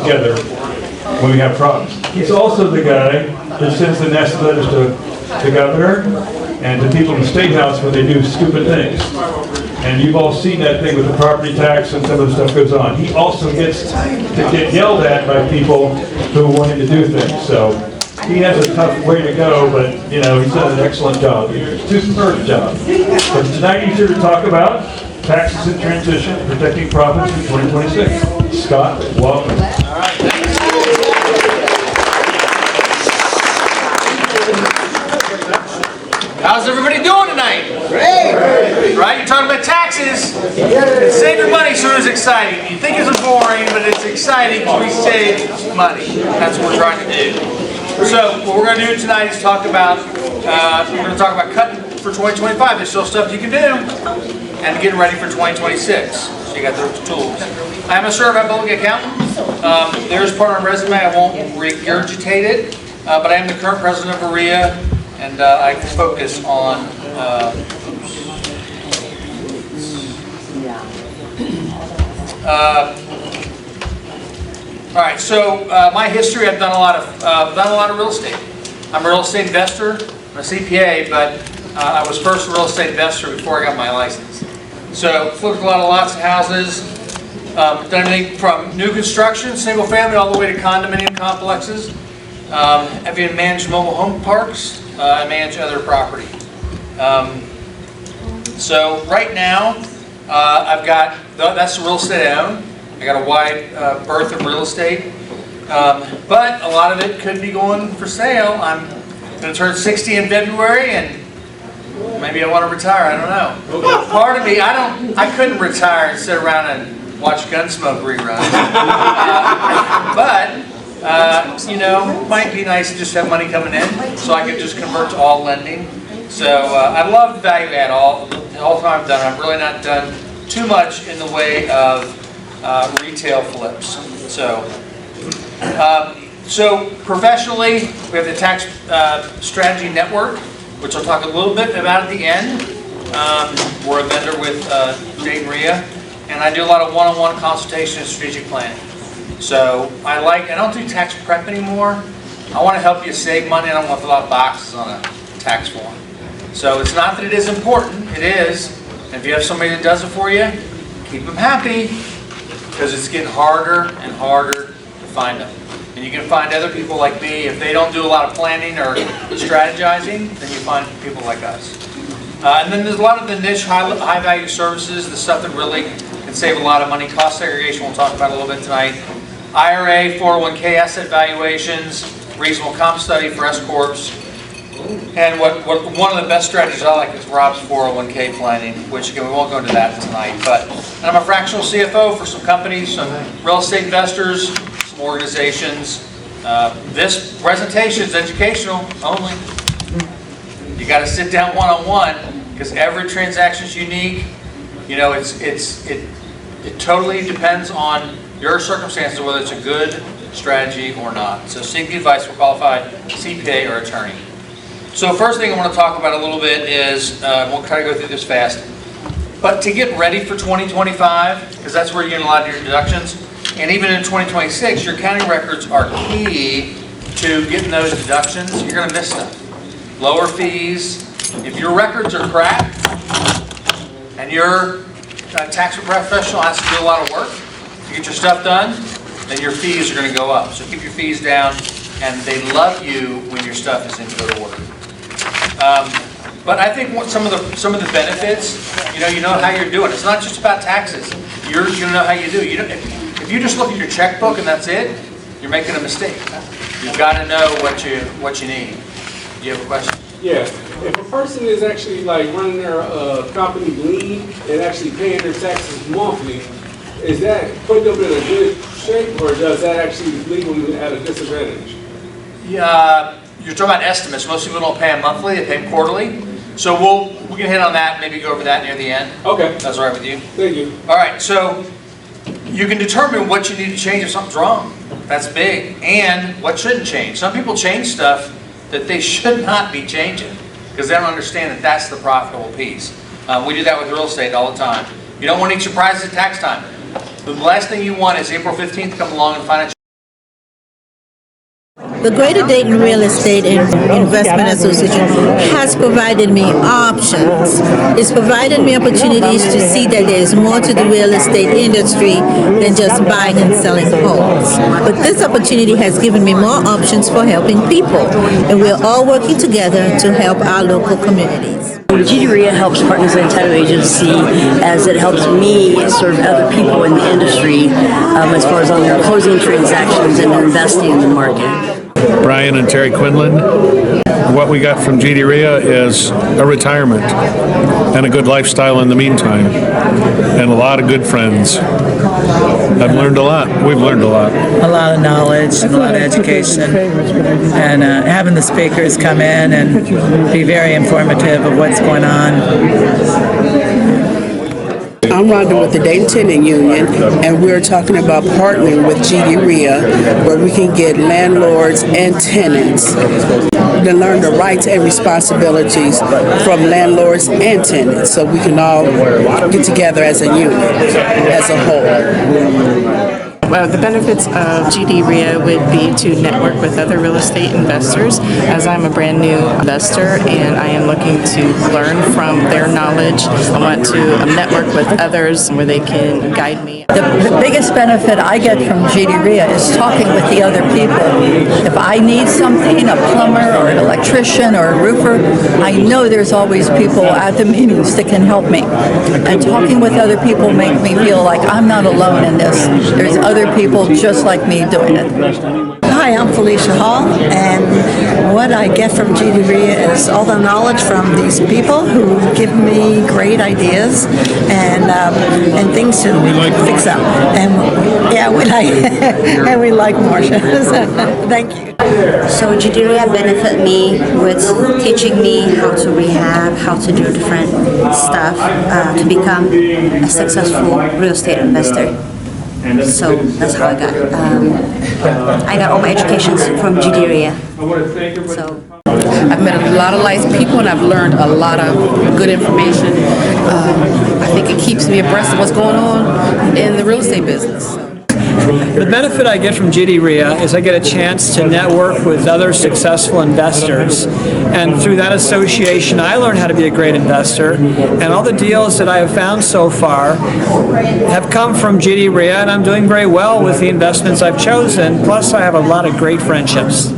together when we have problems. He's also the guy that sends the nasty letters to the governor and to people in the State House when they do stupid things. And you've all seen that thing with the property tax and some of the stuff goes on. He also gets to get yelled at by people who want him to do things. So he has a tough way to go, but you know, he's done an excellent job. Superb job. But tonight he's here to talk about taxes in transition, protecting profits in 2026. Scott, welcome. All right, thanks. How's everybody doing tonight? Great! Right? You're talking about taxes. And saving money sure is exciting. You think it's boring, but it's exciting because we save money. That's what we're trying to do. So what we're going to do tonight is talk about cutting for 2025. There's still stuff you can do, and getting ready for 2026. So you got those tools. I'm a certified public accountant. There's part of my resume. I won't regurgitate it, but I am the current president of AREA, and I focus on. All right. So my history. I've done a lot of real estate. I'm a real estate investor. I'm a CPA, but I was first a real estate investor before I got my license. So flipped a lot of lots and houses. Done everything from new construction, single family, all the way to condominium complexes. I've even managed mobile home parks. I manage other property. So right now, I've got, that's the real estate I own. I got a wide berth of real estate. But a lot of it could be going for sale. I'm going to turn 60 in February, and maybe I want to retire. I don't know. Part of me, I couldn't retire and sit around and watch Gunsmoke reruns. But you know, might be nice to just have money coming in, so I could just convert to all lending. So I love value add all the time I've done it. I've really not done too much in the way of retail flips. So professionally, we have the Tax Strategy Network, which I'll talk a little bit about at the end. We're a vendor with Jane Rhea, and I do a lot of one-on-one consultation and strategic planning. So I don't do tax prep anymore. I want to help you save money. I don't want a lot of boxes on a tax form. So it's not that it is important. It is. And if you have somebody that does it for you, keep them happy, because it's getting harder and harder to find them. And you can find other people like me. If they don't do a lot of planning or strategizing, then you find people like us. And then there's a lot of the niche high value services, the stuff that really can save a lot of money. Cost segregation, we'll talk about a little bit tonight. IRA, 401k asset valuations, reasonable comp study for S corps. And one of the best strategies I like is Rob's 401k planning, which again, we won't go into that tonight. And I'm a fractional CFO for some companies, some real estate investors, some organizations. This presentation is educational only. You got to sit down one-on-one, because every transaction is unique. You know, it totally depends on your circumstances, whether it's a good strategy or not. So seek the advice from a qualified CPA or attorney. So first thing I want to talk about a little bit is, we'll try to go through this fast, but to get ready for 2025, because that's where you're getting a lot of your deductions, and even in 2026, your accounting records are key to getting those deductions. You're going to miss stuff. Lower fees. If your records are crap, and your tax professional has to do a lot of work to get your stuff done, then your fees are going to go up. So keep your fees down, and they love you when your stuff is in good order. But I think some of the benefits, you know how you're doing. It's not just about taxes. You know how you do. If you just look at your checkbook and that's it, you're making a mistake. You've got to know what you need. Do you have a question? Yeah. If a person is actually like running their company lean and actually paying their taxes monthly, is that putting them in a good shape, or does that actually leave them at a disadvantage? Yeah, you're talking about estimates. Most people don't pay them monthly; they pay them quarterly. So we can hit on that. Maybe go over that near the end. Okay. That's all right with you. Thank you. All right. So you can determine what you need to change if something's wrong. That's big, and what shouldn't change. Some people change stuff that they should not be changing because they don't understand that that's the profitable piece. We do that with real estate all the time. You don't want any surprises at tax time. The last thing you want is April 15th to come along and find out The Greater Dayton Real Estate Investment Association has provided me options. It's provided me opportunities to see that there is more to the real estate industry than just buying and selling homes. But this opportunity has given me more options for helping people, and we're all working together to help our local communities. GDREA helps partners in the title agency as it helps me serve other people in the industry as far as on their closing transactions and investing in the market. Brian and Terry Quinlan. What we got from GDREA is a retirement and a good lifestyle in the meantime, and a lot of good friends. I've learned a lot. We've learned a lot. A lot of knowledge, a lot of education, and having the speakers come in and be very informative of what's going on. I'm Rhonda with the Dayton Tenant Union, and we're talking about partnering with GDREA, where we can get landlords and tenants to learn the rights and responsibilities from landlords and tenants, so we can all get together as a unit, as a whole. Well, the benefits of GDREA would be to network with other real estate investors, as I'm a brand new investor and I am looking to learn from their knowledge. I want to network with others where they can guide me. The biggest benefit I get from GDREA is talking with the other people. If I need something, a plumber or an electrician or a roofer, I know there's always people at the meetings that can help me. And talking with other people make me feel like I'm not alone in this. There's other people just like me doing it. Hi, I'm Felicia Hall, and what I get from GDREA is all the knowledge from these people who give me great ideas and things to fix up. And yeah, we like and we like Marcia. Thank you. So GDREA benefit me with teaching me how to rehab, how to do different stuff to become a successful real estate investor. So that's how I got all my education from GDREA. So I've met a lot of nice people and I've learned a lot of good information. I think it keeps me abreast of what's going on in the real estate business. The benefit I get from GDREA is I get a chance to network with other successful investors, and through that association I learn how to be a great investor, and all the deals that I have found so far have come from GDREA, and I'm doing very well with the investments I've chosen, plus I have a lot of great friendships.